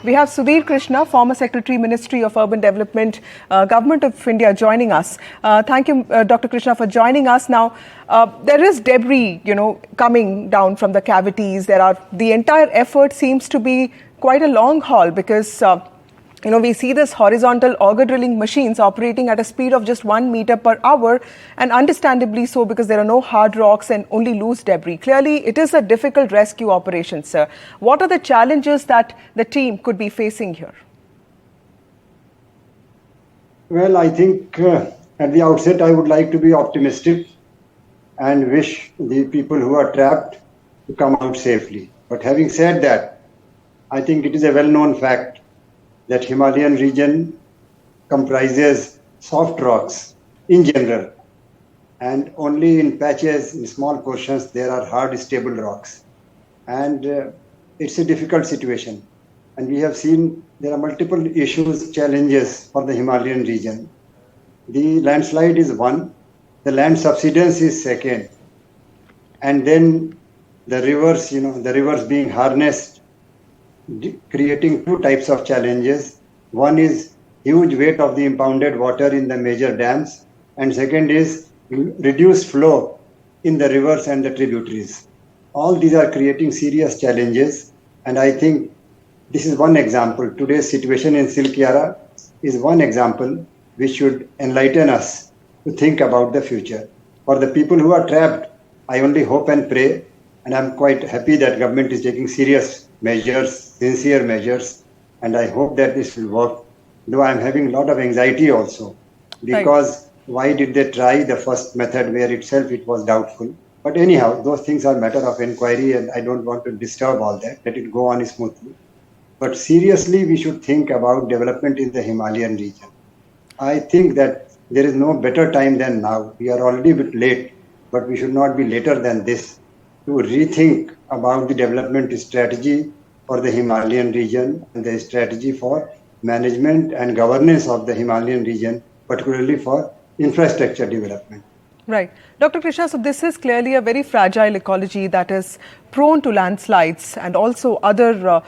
We have Sudhir Krishna, former Secretary, Ministry of Urban Development, Government of India, joining us. Thank you, Dr. Krishna, for joining us. Now, there is debris, coming down from the cavities. The entire effort seems to be quite a long haul because we see this horizontal auger drilling machines operating at a speed of just 1 meter per hour, and understandably so because there are no hard rocks and only loose debris. Clearly, it is a difficult rescue operation, sir. What are the challenges that the team could be facing here? Well, I think at the outset, I would like to be optimistic and wish the people who are trapped to come out safely. But having said that, I think it is a well-known fact that Himalayan region comprises soft rocks in general, and only in patches, in small portions, there are hard, stable rocks. And it's a difficult situation. And we have seen there are multiple issues, challenges for the Himalayan region. The landslide is one, the land subsidence is second, and then the rivers, the rivers being harnessed, creating two types of challenges. One is huge weight of the impounded water in the major dams, and second is reduced flow in the rivers and the tributaries. All these are creating serious challenges, and I think this is one example. Today's situation in Silkyara is one example which should enlighten us to think about the future. For the people who are trapped, I only hope and pray, and I'm quite happy that government is taking serious measures, sincere measures, and I hope that this will work. Though I'm having a lot of anxiety also, because why did they try the first method where itself it was doubtful? But anyhow, those things are matter of inquiry, and I don't want to disturb all that. Let it go on smoothly. But seriously, we should think about development in the Himalayan region. I think that there is no better time than now. We are already a bit late, but we should not be later than this to rethink about the development strategy for the Himalayan region and the strategy for management and governance of the Himalayan region, particularly for infrastructure development. Right. Dr. Krishna, so this is clearly a very fragile ecology that is prone to landslides and also other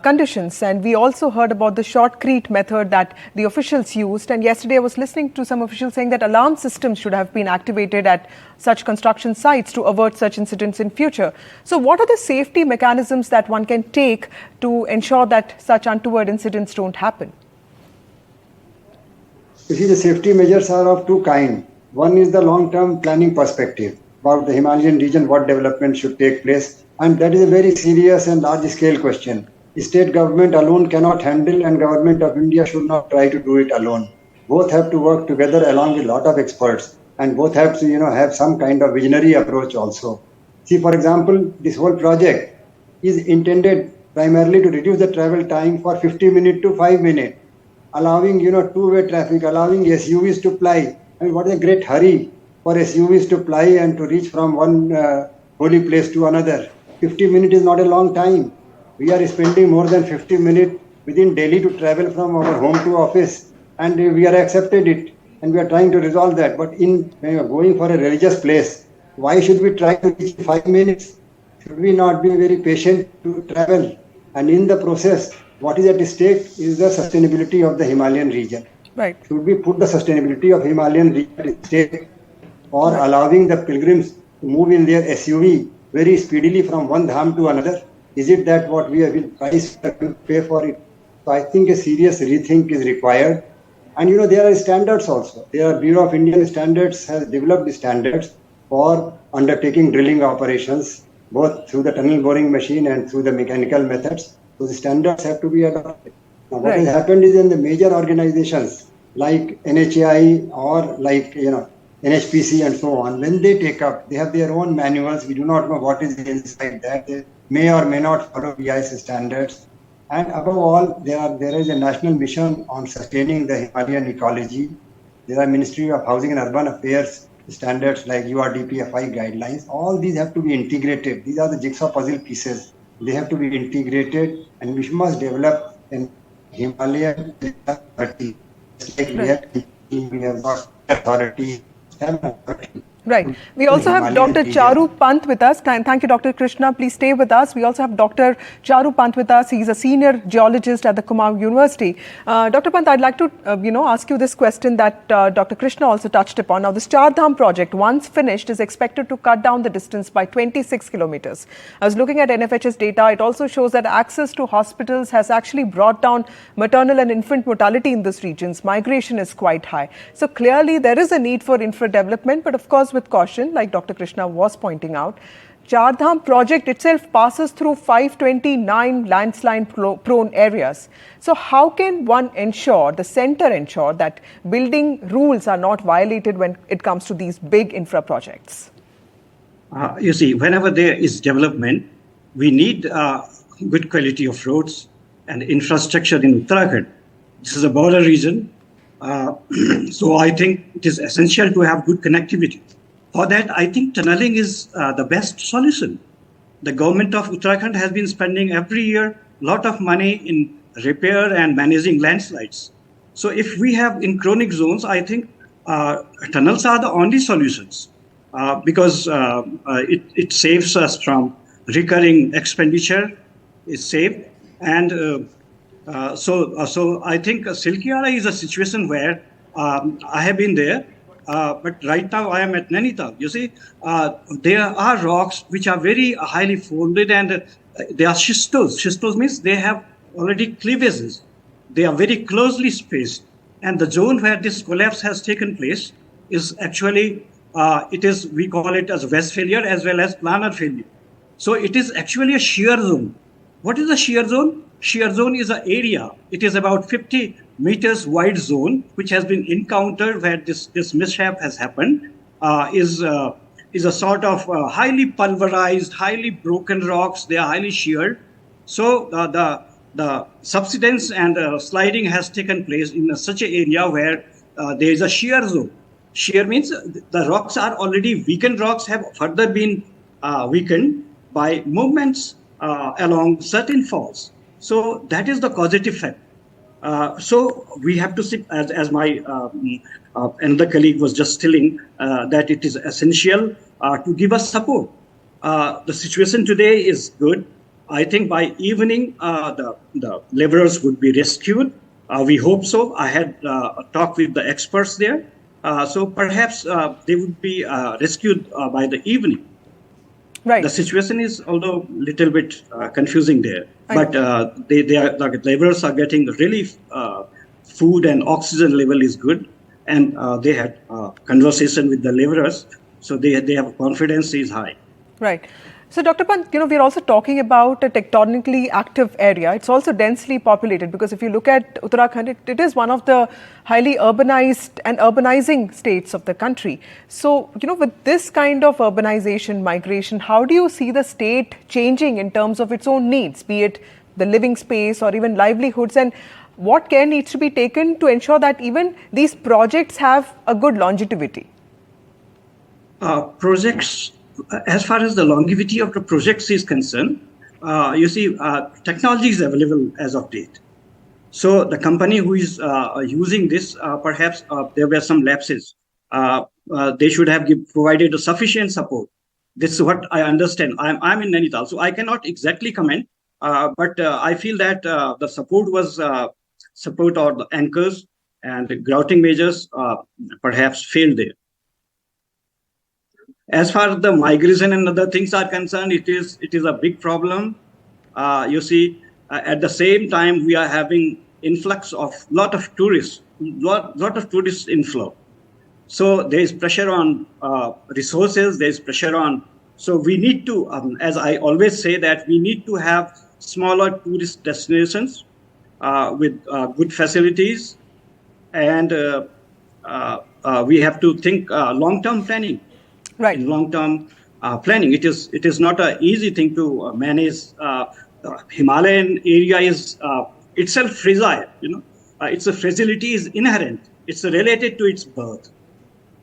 conditions. And we also heard about the shotcrete method that the officials used. And yesterday I was listening to some officials saying that alarm systems should have been activated at such construction sites to avert such incidents in future. So what are the safety mechanisms that one can take to ensure that such untoward incidents don't happen? You see, the safety measures are of two kinds. One is the long-term planning perspective about the Himalayan region, what development should take place. And that is a very serious and large-scale question. The state government alone cannot handle, and government of India should not try to do it alone. Both have to work together along with a lot of experts, and both have to, have some kind of visionary approach also. See, for example, this whole project is intended primarily to reduce the travel time for 50 minutes to 5 minutes, allowing, two-way traffic, allowing SUVs to ply. I mean, what is a great hurry for SUVs to ply and to reach from one holy place to another. 50 minutes is not a long time. We are spending more than 50 minutes within Delhi to travel from our home to office, and we are accepted it, and we are trying to resolve that. But in going for a religious place, why should we try to reach 5 minutes? Should we not be very patient to travel? And in the process, what is at stake is the sustainability of the Himalayan region. Right. Should we put the sustainability of Himalayan region at stake, or allowing the pilgrims to move in their SUV very speedily from one dham to another? Is it that what we have been priced to pay for it? So I think a serious rethink is required. And there are standards also. There are Bureau of Indian Standards has developed standards for undertaking drilling operations, both through the tunnel boring machine and through the mechanical methods. So the standards have to be adopted. Now, what has happened is in the major organizations like NHAI or like NHPC and so on, when they take up, they have their own manuals. We do not know what is inside that. They may or may not follow BIS standards. And above all, there is a national mission on sustaining the Himalayan ecology. There are Ministry of Housing and Urban Affairs standards like URDPFI guidelines. All these have to be integrated. These are the jigsaw puzzle pieces. They have to be integrated, and we must develop an Himalayan authority. Like we have got authority. Right. We also have Himalayan Dr. region. Charu Pant with us. Thank you, Dr. Krishna. Please stay with us. We also have Dr. Charu Pant with us. He's a senior geologist at the Kumaon University. Dr. Pant, I'd like to, ask you this question that Dr. Krishna also touched upon. Now, this Char Dham project, once finished, is expected to cut down the distance by 26 kilometers. I was looking at NFHS data. It also shows that access to hospitals has actually brought down maternal and infant mortality in these regions. Migration is quite high. So clearly, there is a need for infra development, but of course, with caution, like Dr. Krishna was pointing out. Char Dham project itself passes through 529 landslide-prone areas. So how can one ensure, the center ensure, that building rules are not violated when it comes to these big infra projects? You see, whenever there is development, we need good quality of roads and infrastructure in Uttarakhand. This is a border region. So I think it is essential to have good connectivity. For that, I think tunneling is the best solution. The government of Uttarakhand has been spending every year a lot of money in repair and managing landslides. So if we have in chronic zones, I think tunnels are the only solutions because it saves us from recurring expenditure, is saved. And so I think Silkyara is a situation where I have been there. But right now I am at Nainital. You see, there are rocks which are very highly folded and they are schistose. Schistose means they have already cleavages. They are very closely spaced. And the zone where this collapse has taken place is actually, we call it as wedge failure as well as planar failure. So it is actually a shear zone. What is a shear zone? Shear zone is an area. It is about 50 meters wide zone, which has been encountered where this mishap has happened, is a sort of highly pulverized, highly broken rocks. They are highly sheared. So the subsidence and sliding has taken place in such an area where there is a shear zone. Shear means the rocks are already weakened. Rocks have further been weakened by movements along certain faults. So that is the causative fact. So we have to see, as my another colleague was just telling, that it is essential to give us support. The situation today is good. I think by evening, the laborers would be rescued. We hope so. I had a talk with the experts there. So perhaps they would be rescued by the evening. Right. The situation is, although a little bit confusing there, but the laborers are getting relief. Food and oxygen level is good, and they had conversation with the laborers, so they have confidence is high. Right. So, Dr. Pant, we're also talking about a tectonically active area. It's also densely populated because if you look at Uttarakhand, it is one of the highly urbanized and urbanizing states of the country. So, with this kind of urbanization, migration, how do you see the state changing in terms of its own needs, be it the living space or even livelihoods, and what care needs to be taken to ensure that even these projects have a good longevity? Projects, as far as the longevity of the projects is concerned, you see, technology is available as of date. So the company who is using this, perhaps there were some lapses. They should have provided a sufficient support. This is what I understand. I'm in Nainital, so I cannot exactly comment, but I feel that the support was support or the anchors and the grouting measures perhaps failed there. As far as the migration and other things are concerned, it is a big problem. You see, at the same time, we are having influx of lot of tourist inflow. So there is pressure on resources. There is pressure on. So we need to, as I always say, that we need to have smaller tourist destinations with good facilities, and we have to think long-term planning. Right. In long-term planning, it is not an easy thing to manage. Himalayan area is itself fragile. Its fragility is inherent. It's related to its birth.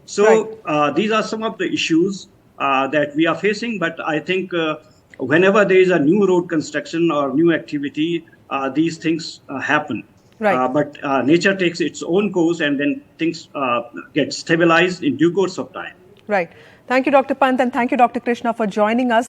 So these are some of the issues that we are facing. But I think whenever there is a new road construction or new activity, these things happen. Right. But nature takes its own course, and then things get stabilized in due course of time. Right. Thank you, Dr. Pant, and thank you, Dr. Krishna, for joining us.